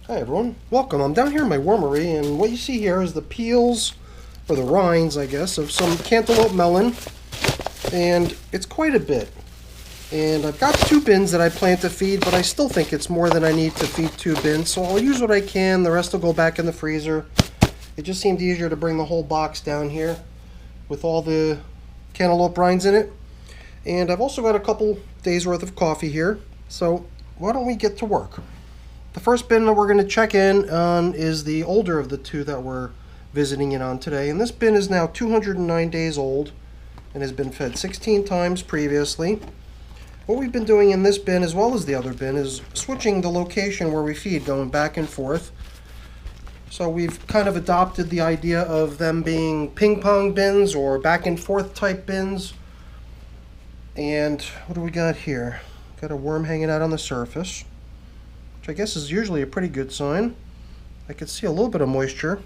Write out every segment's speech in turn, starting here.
Hi everyone, welcome. I'm down here in my wormery, and what you see here is the peels, or the rinds I guess, of some cantaloupe melon, and it's quite a bit. And I've got 2 bins that I plan to feed, but I still think it's more than I need to feed 2 bins, so I'll use what I can. The rest will go back in the freezer. It just seemed easier to bring the whole box down here with all the cantaloupe rinds in it. And I've also got a couple days worth of coffee here, so why don't we get to work? The first bin that we're going to check in on is the older of the 2 that we're visiting in on today. And this bin is now 209 days old and has been fed 16 times previously. What we've been doing in this bin, as well as the other bin, is switching the location where we feed, going back and forth. So we've kind of adopted the idea of them being ping-pong bins or back and forth type bins. And what do we got here? Got a worm hanging out on the surface, which I guess is usually a pretty good sign. I could see a little bit of moisture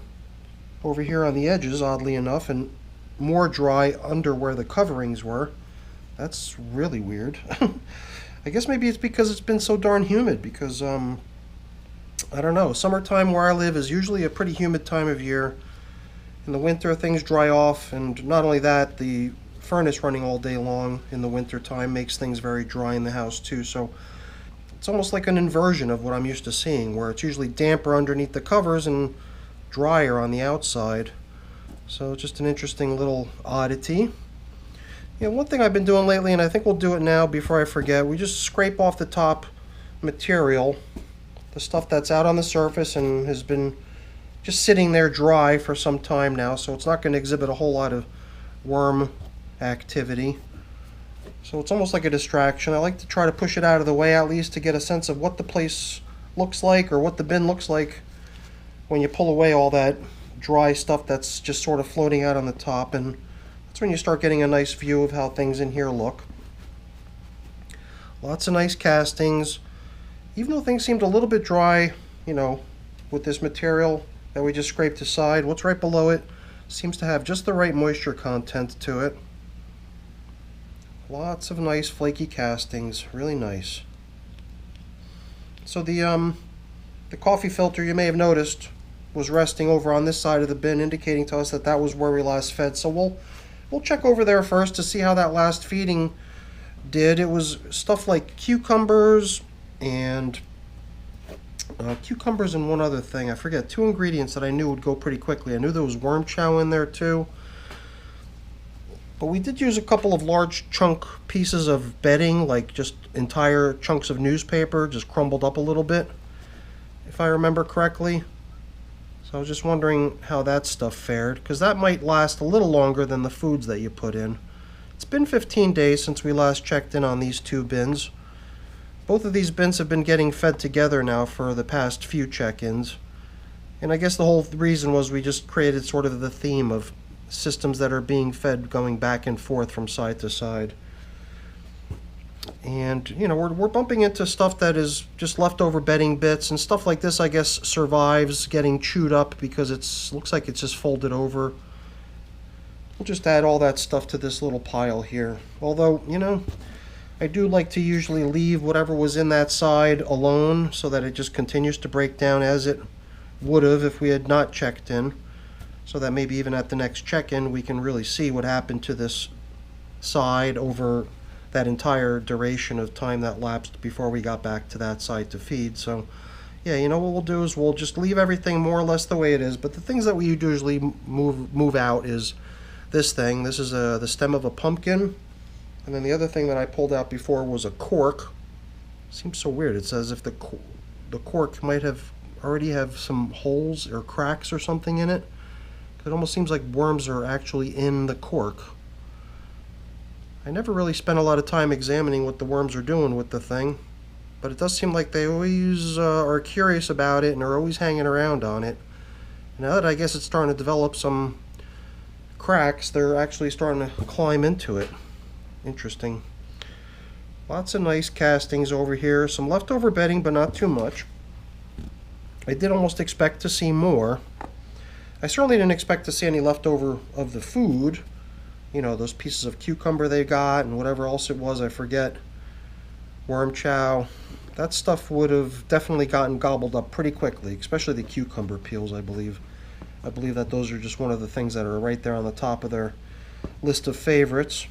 over here on the edges, oddly enough, and more dry under where the coverings were. That's really weird. I guess maybe it's because it's been so darn humid, because I don't know, summertime where I live is usually a pretty humid time of year. In the winter things dry off, and not only that, the furnace running all day long in the winter time makes things very dry in the house too. So it's almost like an inversion of what I'm used to seeing, where it's usually damper underneath the covers and drier on the outside. So just an interesting little oddity. Yeah, one thing I've been doing lately, and I think we'll do it now before I forget, we just scrape off the top material, the stuff that's out on the surface and has been just sitting there dry for some time now, so it's not going to exhibit a whole lot of worm activity. So it's almost like a distraction. I like to try to push it out of the way, at least to get a sense of what the place looks like, or what the bin looks like when you pull away all that dry stuff that's just sort of floating out on the top. And that's when you start getting a nice view of how things in here look. Lots of nice castings. Even though things seemed a little bit dry, you know, with this material that we just scraped aside, what's right below it seems to have just the right moisture content to it. Lots of nice flaky castings, really nice. So the coffee filter, you may have noticed, was resting over on this side of the bin, indicating to us that that was where we last fed. So we'll check over there first to see how that last feeding did. It was stuff like cucumbers and one other thing. I forget, 2 ingredients that I knew would go pretty quickly. I knew there was worm chow in there too. But we did use a couple of large chunk pieces of bedding, like just entire chunks of newspaper, just crumbled up a little bit, if I remember correctly. So I was just wondering how that stuff fared, because that might last a little longer than the foods that you put in. It's been 15 days since we last checked in on these 2 bins. Both of these bins have been getting fed together now for the past few check-ins. And I guess the whole reason was we just created sort of the theme of systems that are being fed going back and forth from side to side. And you know, we're bumping into stuff that is just leftover bedding bits, and stuff like this I guess survives getting chewed up because looks like it's just folded over. We'll just add all that stuff to this little pile here. Although, you know, I do like to usually leave whatever was in that side alone so that it just continues to break down as it would have if we had not checked in. So that maybe even at the next check-in we can really see what happened to this side over that entire duration of time that lapsed before we got back to that side to feed. So yeah, you know what we'll do is we'll just leave everything more or less the way it is. But the things that we usually move out is this thing. This is the stem of a pumpkin. And then the other thing that I pulled out before was a cork. Seems so weird. It's as if the cork might already have some holes or cracks or something in it. It almost seems like worms are actually in the cork. I never really spent a lot of time examining what the worms are doing with the thing, but it does seem like they always are curious about it and are always hanging around on it. Now that I guess it's starting to develop some cracks, they're actually starting to climb into it. Interesting. Lots of nice castings over here. Some leftover bedding, but not too much. I did almost expect to see more. I certainly didn't expect to see any leftover of the food. You know, those pieces of cucumber they got and whatever else it was, I forget. Worm chow. that stuff would have definitely gotten gobbled up pretty quickly, especially the cucumber peels, I believe. I believe that those are just one of the things that are right there on the top of their list of favorites.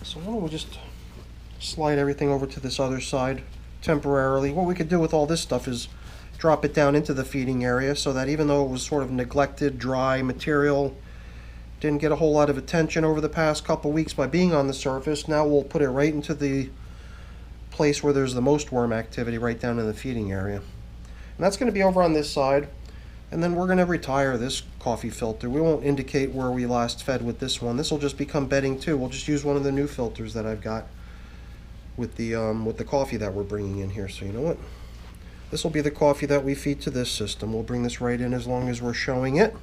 So why don't we just slide everything over to this other side temporarily. What we could do with all this stuff is drop it down into the feeding area so that even though it was sort of neglected, dry material, didn't get a whole lot of attention over the past couple weeks by being on the surface, now we'll put it right into the place where there's the most worm activity, right down in the feeding area. And that's going to be over on this side. And then we're going to retire this coffee filter. We won't indicate where we last fed with this one. This will just become bedding too. We'll just use one of the new filters that I've got with the coffee that we're bringing in here. So you know what? This will be the coffee that we feed to this system. We'll bring this right in as long as we're showing it.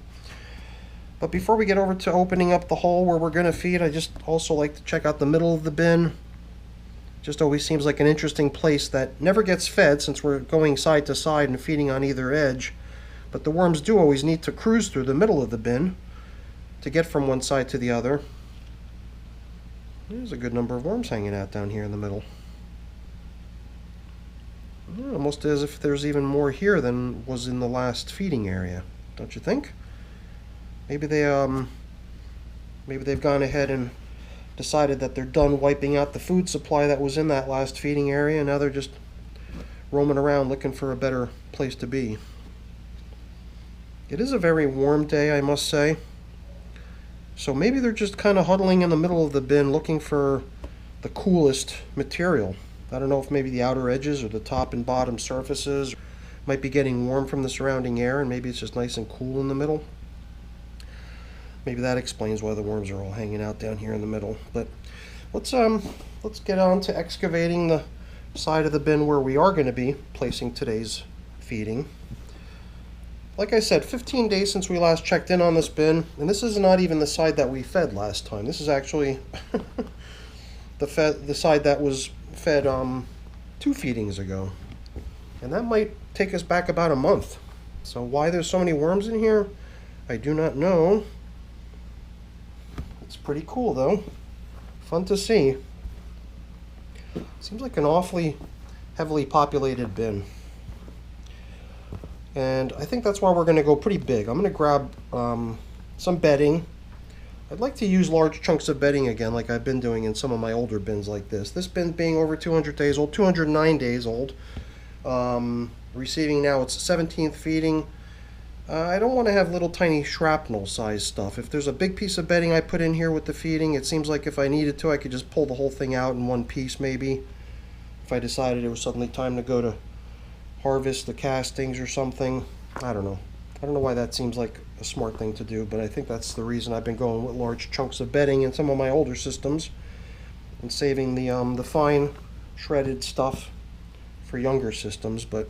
But before we get over to opening up the hole where we're going to feed, I just also like to check out the middle of the bin. Just always seems like an interesting place that never gets fed since we're going side to side and feeding on either edge. But the worms do always need to cruise through the middle of the bin to get from one side to the other. There's a good number of worms hanging out down here in the middle. Almost as if there's even more here than was in the last feeding area, don't you think? Maybe they've gone ahead and decided that they're done wiping out the food supply that was in that last feeding area, and now they're just roaming around looking for a better place to be. It is a very warm day, I must say. So maybe they're just kind of huddling in the middle of the bin looking for the coolest material. I don't know if maybe the outer edges or the top and bottom surfaces might be getting warm from the surrounding air, and maybe it's just nice and cool in the middle. Maybe that explains why the worms are all hanging out down here in the middle. But let's get on to excavating the side of the bin where we are going to be placing today's feeding. Like I said, 15 days since we last checked in on this bin, and this is not even the side that we fed last time. This is actually the side that was fed 2 feedings ago. And that might take us back about a month. So why there's so many worms in here, I do not know. It's pretty cool though. Fun to see. Seems like an awfully heavily populated bin. And I think that's why we're going to go pretty big. I'm going to grab some bedding. I'd like to use large chunks of bedding again like I've been doing in some of my older bins like this. This bin being over 200 days old, 209 days old. Receiving now its 17th feeding. I don't want to have little tiny shrapnel size stuff. If there's a big piece of bedding I put in here with the feeding, it seems like if I needed to I could just pull the whole thing out in one piece maybe. If I decided it was suddenly time to go to harvest the castings or something. I don't know. I don't know why that seems like a smart thing to do, but I think that's the reason I've been going with large chunks of bedding in some of my older systems and saving the fine shredded stuff for younger systems. But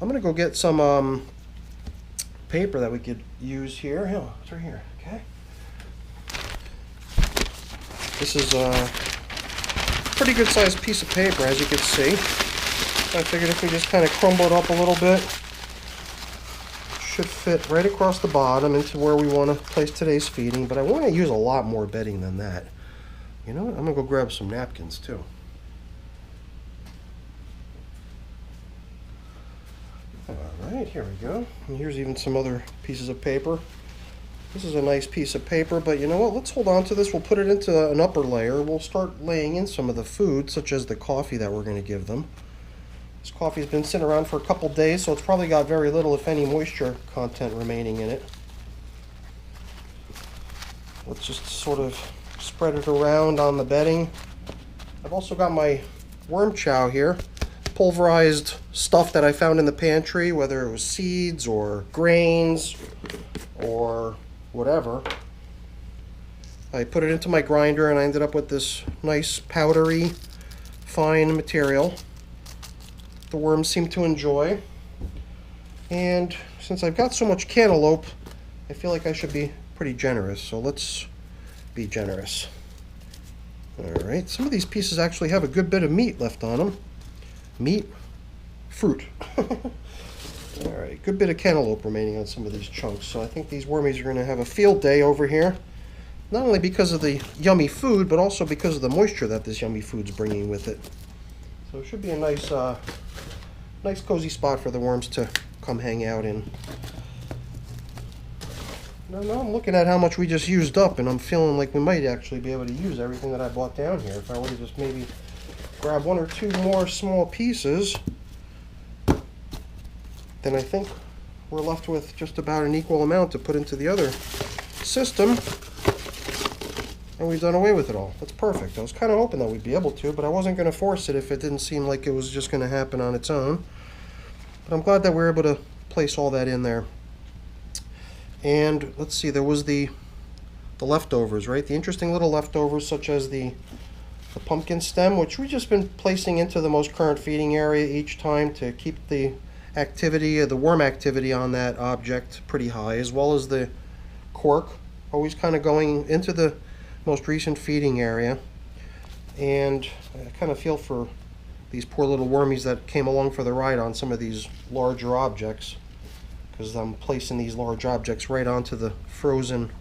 I'm gonna go get some paper that we could use here. Yeah, it's right here. Okay. This is a pretty good sized piece of paper, as you can see. I figured if we just kind of crumble it up a little bit, it should fit right across the bottom into where we want to place today's feeding. But I want to use a lot more bedding than that. You know what? I'm going to go grab some napkins too. Alright, here we go. And here's even some other pieces of paper. This is a nice piece of paper, but you know what? Let's hold on to this. We'll put it into an upper layer. We'll start laying in some of the food, such as the coffee that we're going to give them. This coffee's been sitting around for a couple days, so it's probably got very little, if any, moisture content remaining in it. Let's just sort of spread it around on the bedding. I've also got my worm chow here. Pulverized stuff that I found in the pantry, whether it was seeds or grains or whatever. I put it into my grinder and I ended up with this nice powdery fine material the worms seem to enjoy. And since I've got so much cantaloupe, I feel like I should be pretty generous, so let's be generous. Alright, some of these pieces actually have a good bit of meat left on them. Meat, fruit. Alright, good bit of cantaloupe remaining on some of these chunks, so I think these wormies are going to have a field day over here. Not only because of the yummy food, but also because of the moisture that this yummy food's bringing with it. So it should be a nice, nice cozy spot for the worms to come hang out in. Now I'm looking at how much we just used up, and I'm feeling like we might actually be able to use everything that I bought down here. If I were to just maybe grab one or two more small pieces, then I think we're left with just about an equal amount to put into the other system, and we've done away with it all. That's perfect. I was kind of hoping that we'd be able to, but I wasn't going to force it if it didn't seem like it was just going to happen on its own. But I'm glad that we're able to place all that in there. And let's see, there was the leftovers, right? The interesting little leftovers, such as the pumpkin stem, which we've just been placing into the most current feeding area each time to keep the activity, the worm activity on that object pretty high, as well as the cork, always kind of going into the most recent feeding area. And I kind of feel for these poor little wormies that came along for the ride on some of these larger objects, because I'm placing these large objects right onto the frozen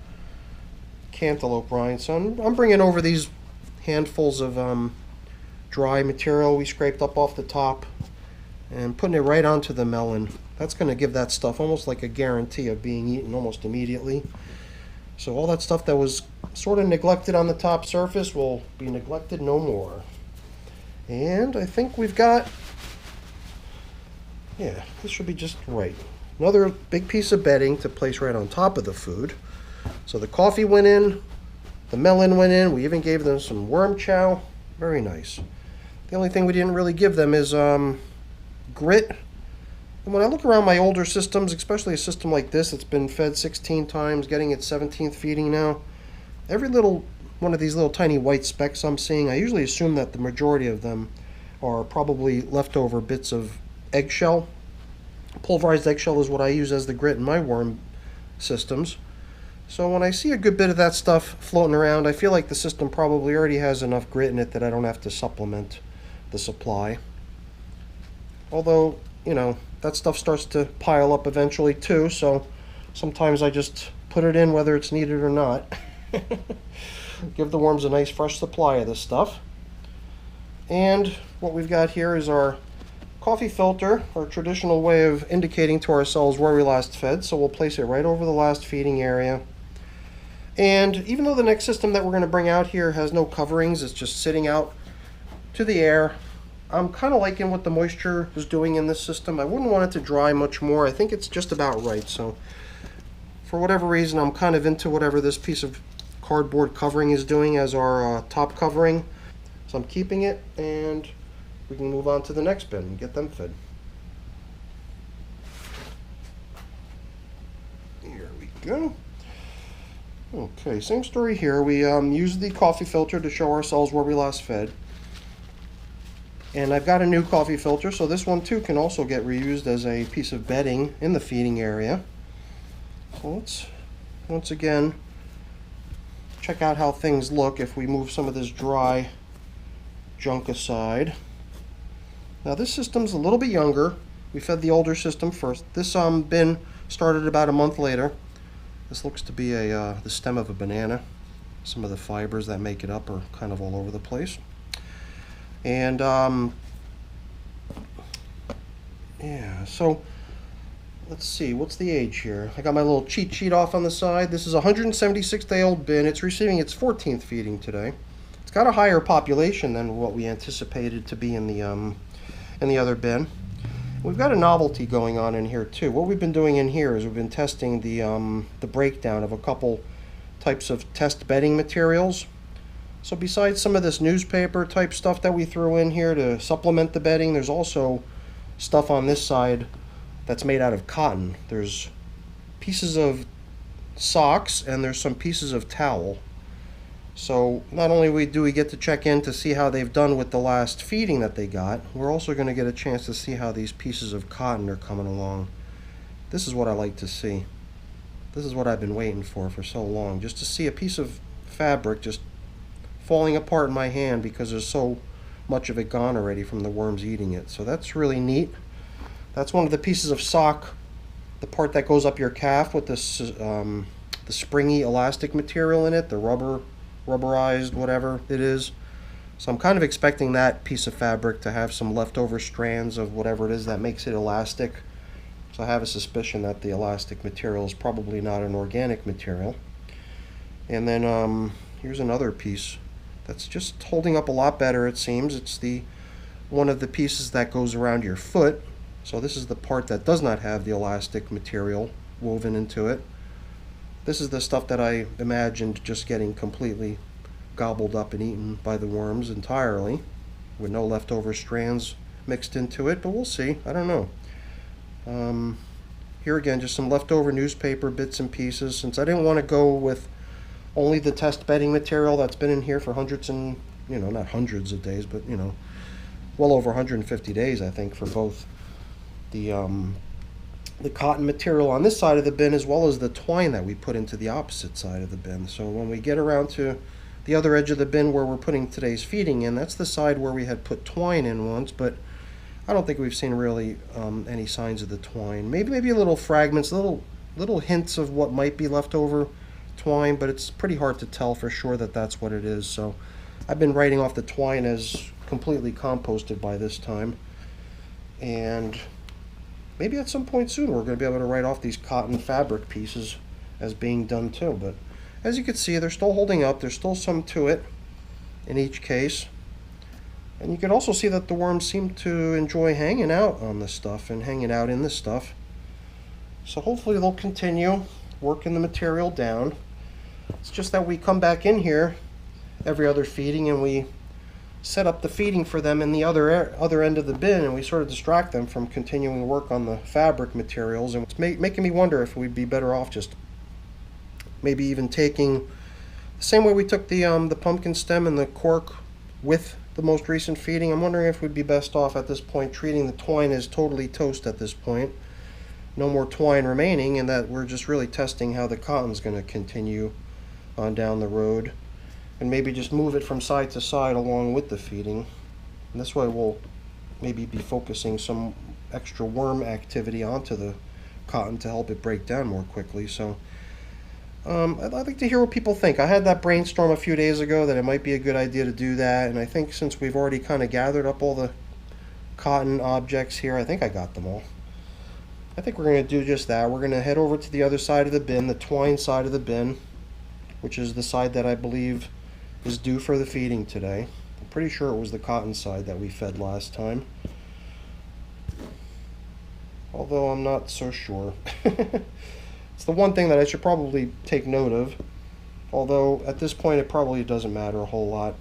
cantaloupe rind. So I'm bringing over these handfuls of dry material we scraped up off the top and putting it right onto the melon. That's going to give that stuff almost like a guarantee of being eaten almost immediately. So all that stuff that was sort of neglected on the top surface will be neglected no more. And I think we've got, yeah, this should be just right. Another big piece of bedding to place right on top of the food. So the coffee went in, the melon went in, we even gave them some worm chow. Very nice. The only thing we didn't really give them is grit. And when I look around my older systems, especially a system like this that's been fed 16 times, getting its 17th feeding now, every little one of these little tiny white specks I'm seeing, I usually assume that the majority of them are probably leftover bits of eggshell. Pulverized eggshell is what I use as the grit in my worm systems. So when I see a good bit of that stuff floating around, I feel like the system probably already has enough grit in it that I don't have to supplement the supply. Although, you know, that stuff starts to pile up eventually too, so sometimes I just put it in whether it's needed or not. Give the worms a nice fresh supply of this stuff. And what we've got here is our coffee filter, our traditional way of indicating to ourselves where we last fed, so we'll place it right over the last feeding area. And even though the next system that we're going to bring out here has no coverings, it's just sitting out to the air, I'm kind of liking what the moisture is doing in this system. I wouldn't want it to dry much more. I think it's just about right. So for whatever reason, I'm kind of into whatever this piece of cardboard covering is doing as our top covering. So I'm keeping it, and we can move on to the next bin and get them fed. Here we go. Okay, same story here. We used the coffee filter to show ourselves where we last fed. And I've got a new coffee filter, so this one too can also get reused as a piece of bedding in the feeding area. So let's once again check out how things look if we move some of this dry junk aside. Now this system's a little bit younger. We fed the older system first. This bin started about a month later. This looks to be the stem of a banana. Some of the fibers that make it up are kind of all over the place. And yeah, so let's see, what's the age here? I got my little cheat sheet off on the side. This is a 176-day-old bin. It's receiving its 14th feeding today. It's got a higher population than what we anticipated to be in the other bin. We've got a novelty going on in here too. What we've been doing in here is we've been testing the breakdown of a couple types of test bedding materials. So besides some of this newspaper type stuff that we threw in here to supplement the bedding, there's also stuff on this side that's made out of cotton. There's pieces of socks and there's some pieces of towel. So not only do we get to check in to see how they've done with the last feeding that they got, we're also going to get a chance to see how these pieces of cotton are coming along. This is what I like to see. This is what I've been waiting for so long, just to see a piece of fabric just falling apart in my hand because there's so much of it gone already from the worms eating it. So that's really neat. That's one of the pieces of sock, the part that goes up your calf with this the springy elastic material in it, the rubberized whatever it is. So I'm kind of expecting that piece of fabric to have some leftover strands of whatever it is that makes it elastic. So I have a suspicion that the elastic material is probably not an organic material. And then here's another piece that's just holding up a lot better, it seems. It's one of the pieces that goes around your foot. So this is the part that does not have the elastic material woven into it. This is the stuff that I imagined just getting completely gobbled up and eaten by the worms entirely, with no leftover strands mixed into it, but we'll see. I don't know. Here again, just some leftover newspaper bits and pieces, since I didn't want to go with only the test bedding material that's been in here for hundreds and, not hundreds of days, but, well over 150 days, I think, for both the cotton material on this side of the bin as well as the twine that we put into the opposite side of the bin. So when we get around to the other edge of the bin where we're putting today's feeding in, that's the side where we had put twine in once, but I don't think we've seen really any signs of the twine. Maybe little fragments, little hints of what might be leftover twine, but it's pretty hard to tell for sure that that's what it is. So I've been writing off the twine as completely composted by this time, and maybe at some point soon we're going to be able to write off these cotton fabric pieces as being done too. But as you can see, they're still holding up. There's still some to it in each case. And you can also see that the worms seem to enjoy hanging out on this stuff and hanging out in this stuff. So hopefully they'll continue working the material down. It's just that we come back in here every other feeding and we set up the feeding for them in the other end of the bin, and we sort of distract them from continuing work on the fabric materials. And it's making me wonder if we'd be better off just maybe even taking the same way we took the pumpkin stem and the cork with the most recent feeding. I'm wondering if we'd be best off at this point treating the twine as totally toast at this point. No more twine remaining, and that we're just really testing how the cotton's going to continue on down the road. And maybe just move it from side to side along with the feeding. And this way we'll maybe be focusing some extra worm activity onto the cotton to help it break down more quickly. So I'd like to hear what people think. I had that brainstorm a few days ago that it might be a good idea to do that, and I think since we've already kind of gathered up all the cotton objects here, I think I got them all. I think we're going to do just that. We're going to head over to the other side of the bin, the twine side of the bin, which is the side that I believe is due for the feeding today. I'm pretty sure it was the cotton side that we fed last time, although I'm not so sure. It's the one thing that I should probably take note of, although at this point it probably doesn't matter a whole lot.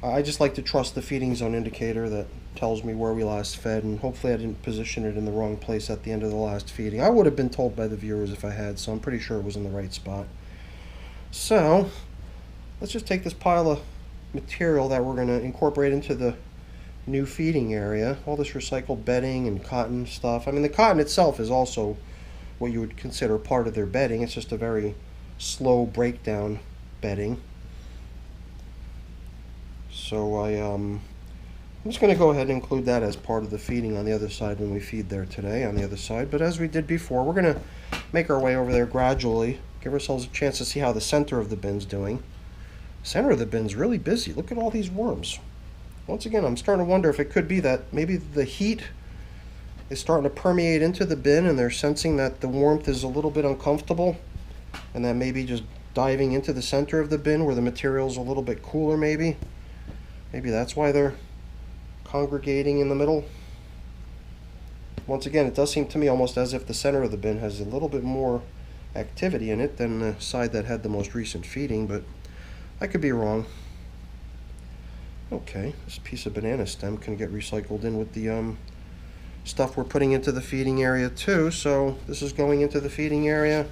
I just like to trust the feeding zone indicator that tells me where we last fed, and hopefully I didn't position it in the wrong place at the end of the last feeding. I would have been told by the viewers if I had, so I'm pretty sure it was in the right spot. So let's just take this pile of material that we're going to incorporate into the new feeding area, all this recycled bedding and cotton stuff. I mean, the cotton itself is also what you would consider part of their bedding. It's just a very slow breakdown bedding. So I'm just going to go ahead and include that as part of the feeding on the other side when we feed there today on the other side. But as we did before, we're going to make our way over there gradually, give ourselves a chance to see how the center of the bin's doing. The center of the bin's really busy. Look at all these worms. Once again, I'm starting to wonder if it could be that maybe the heat is starting to permeate into the bin and they're sensing that the warmth is a little bit uncomfortable, and that maybe just diving into the center of the bin where the material's a little bit cooler maybe. Maybe that's why they're congregating in the middle. Once again, it does seem to me almost as if the center of the bin has a little bit more activity in it than the side that had the most recent feeding, but I could be wrong. Okay, this piece of banana stem can get recycled in with the stuff we're putting into the feeding area too. So this is going into the feeding area.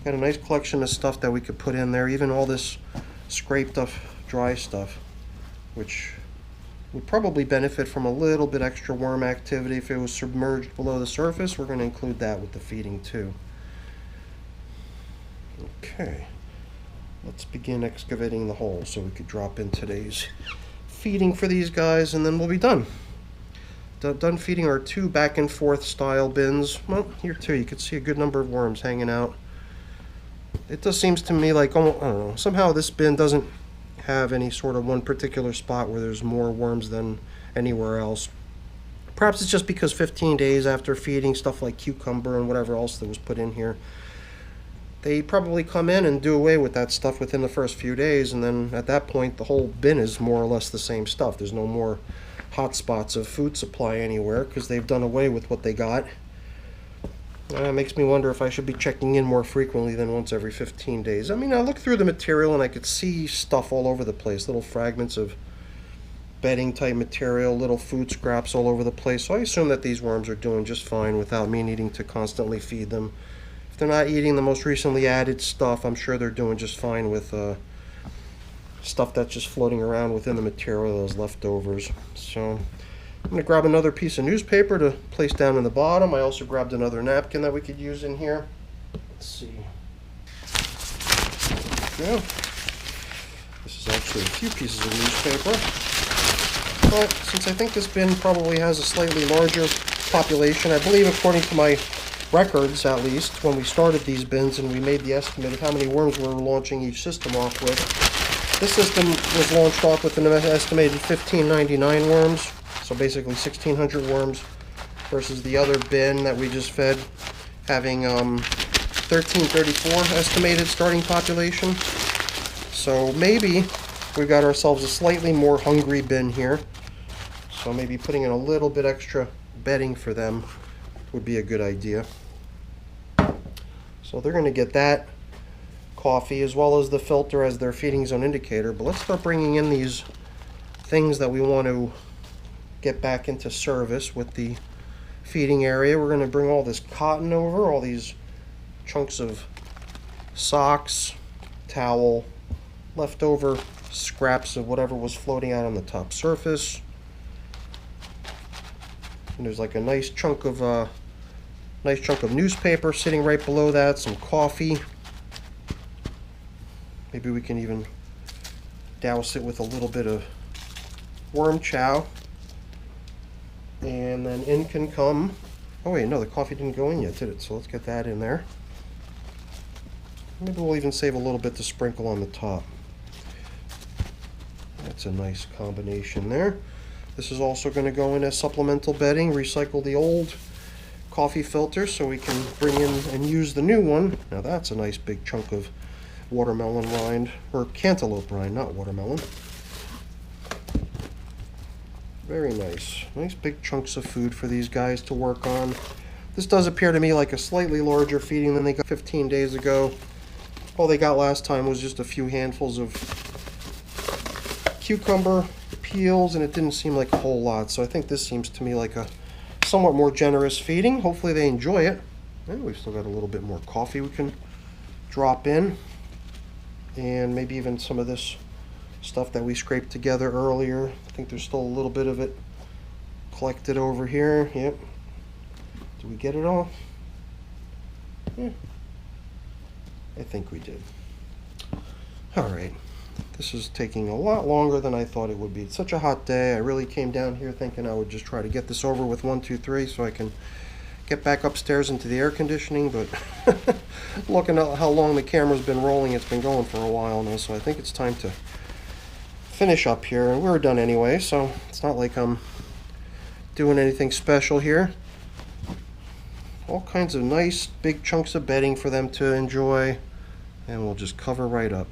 Got a nice collection of stuff that we could put in there, even all this scraped up dry stuff, which would probably benefit from a little bit extra worm activity if it was submerged below the surface. We're going to include that with the feeding too. Okay, let's begin excavating the hole so we could drop in today's feeding for these guys, and then we'll be done. Done feeding our two back and forth style bins. Well, here too you can see a good number of worms hanging out. It just seems to me like, I don't know, somehow this bin doesn't have any sort of one particular spot where there's more worms than anywhere else. Perhaps it's just because 15 days after feeding stuff like cucumber and whatever else that was put in here, they probably come in and do away with that stuff within the first few days, and then at that point the whole bin is more or less the same stuff. There's no more hot spots of food supply anywhere because they've done away with what they got. It makes me wonder if I should be checking in more frequently than once every 15 days. I mean, I looked through the material and I could see stuff all over the place, little fragments of bedding type material, little food scraps all over the place. So I assume that these worms are doing just fine without me needing to constantly feed them. If they're not eating the most recently added stuff, I'm sure they're doing just fine with stuff that's just floating around within the material, those leftovers. So I'm going to grab another piece of newspaper to place down in the bottom. I also grabbed another napkin that we could use in here. Let's see. There we go. This is actually a few pieces of newspaper. But since I think this bin probably has a slightly larger population, I believe according to my records at least, when we started these bins and we made the estimate of how many worms we were launching each system off with, this system was launched off with an estimated 1599 worms, so basically 1600 worms, versus the other bin that we just fed having 1334 estimated starting population. So maybe we've got ourselves a slightly more hungry bin here, so maybe putting in a little bit extra bedding for them would be a good idea. So they're going to get that coffee as well as the filter as their feeding zone indicator. But let's start bringing in these things that we want to get back into service with the feeding area. We're going to bring all this cotton over, all these chunks of socks, towel, leftover scraps of whatever was floating out on the top surface. And there's like a nice chunk of newspaper sitting right below that, some coffee. Maybe we can even douse it with a little bit of worm chow. And then in can come, oh wait, no, the coffee didn't go in yet, did it? So let's get that in there. Maybe we'll even save a little bit to sprinkle on the top. That's a nice combination there. This is also going to go in as supplemental bedding, recycle the old coffee filter so we can bring in and use the new one. Now that's a nice big chunk of watermelon rind, or cantaloupe rind, not watermelon. Very nice. Nice big chunks of food for these guys to work on. This does appear to me like a slightly larger feeding than they got 15 days ago. All they got last time was just a few handfuls of cucumber peels, and it didn't seem like a whole lot. So I think this seems to me like a somewhat more generous feeding. Hopefully they enjoy it. And we've still got a little bit more coffee we can drop in. And maybe even some of this stuff that we scraped together earlier. I think there's still a little bit of it collected over here. Yep. Did we get it all? Yeah. I think we did. All right. This is taking a lot longer than I thought it would be. It's such a hot day. I really came down here thinking I would just try to get this over with 1, 2, 3 so I can get back upstairs into the air conditioning, but looking at how long the camera's been rolling, it's been going for a while now, so I think it's time to finish up here. And we're done anyway, so it's not like I'm doing anything special here. All kinds of nice big chunks of bedding for them to enjoy, and we'll just cover right up.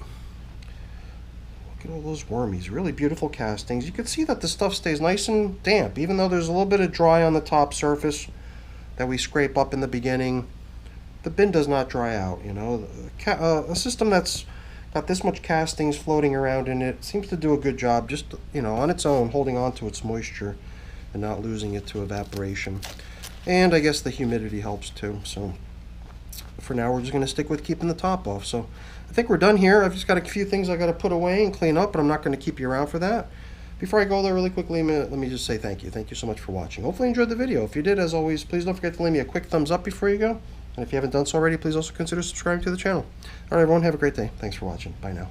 Look at all those wormies, really beautiful castings. You can see that the stuff stays nice and damp, even though there's a little bit of dry on the top surface that we scrape up in the beginning. The bin does not dry out, you know. A system that's got this much castings floating around in it seems to do a good job just, you know, on its own, holding on to its moisture and not losing it to evaporation. And I guess the humidity helps too. So for now we're just going to stick with keeping the top off. So I think we're done here. I've just got a few things I got to put away and clean up, but I'm not going to keep you around for that. Before I go there really quickly, let me just say thank you. Thank you so much for watching. Hopefully you enjoyed the video. If you did, as always, please don't forget to leave me a quick thumbs up before you go. And if you haven't done so already, please also consider subscribing to the channel. All right, everyone, have a great day. Thanks for watching. Bye now.